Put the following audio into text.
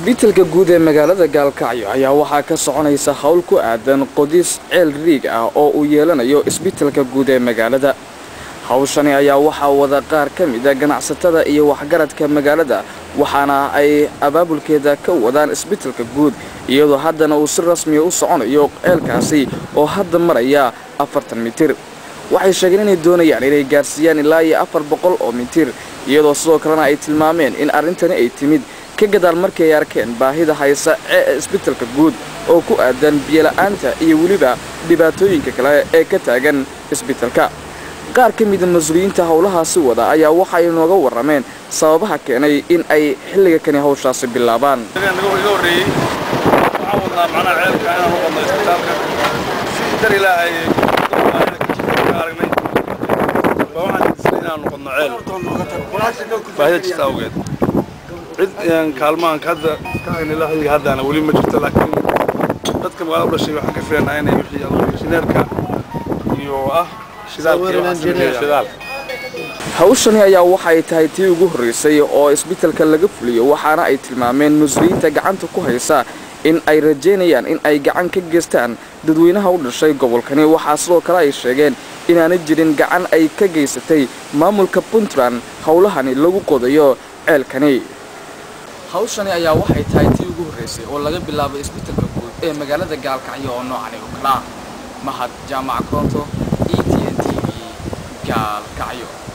isbitaalka guud ee magaalada Gaalkacyo ayaa waxaa ka soconaysa hawl ku aadan qodis ceel riig ah oo uu yeelanayo isbitaalka guud ee magaalada. Hawshani ayaa waxaa wada qaar ka mid ah ganacsatada iyo waxgaradka magaalada waxaana ay abaabulkeeda ka wadaan isbitaalka guud iyadoo haddana uu si rasmi ah u soconayo ceelkaasi oo hadda maraya 40 mitir. waxay sheegeen inay doonayaan inay gaarsiiyaan ilaa 400 oo mitir iyadoo sidoo kalena ay tilmaameen in arintani ay timid ka gadaal markii ay arkeen baahida haysa ee isbitaalka guud oo ku aadan biyo la'aanta iyo waliba dhibaatooyinka kale ee ka taagan isbitaalka. qaar ka mid ah mas'uuliyiinta hawlahaasi wada ayaa waxay nooga warameen sababaha keenay in ay xilliga kani hawshaasi bilaabaan. kaalmaan hadda ka hayna ilaahay hadana wali ma jirto laakiin dadka magaalada u dhashay waxaan ka fiirnaa inay wixii injineerka iyo shidaal hawshani ayaa waxay tahay tii ugu horeysay oo isbitaalka laga fuliyo waxaana ay tilmaameen mas'uuliyiinta gacanta ku haysa in ay rajeynayaan in ay gacan ka geystaan dadweynaha u dhashay gobolkani. waxaa sidoo kale ay sheegeen inaanay jirin gacan ay ka geysatay maamulka Puntland hawlahani lagu qodayo ceelkani. hawshani ayaa waxay tahay tii ugu horeysay oo laga bilaabo isbitaalka guud ee magaalada Gaalkacyo oo noocan u kala mahad jaamac Koronto ETN TV Gaalkacyo.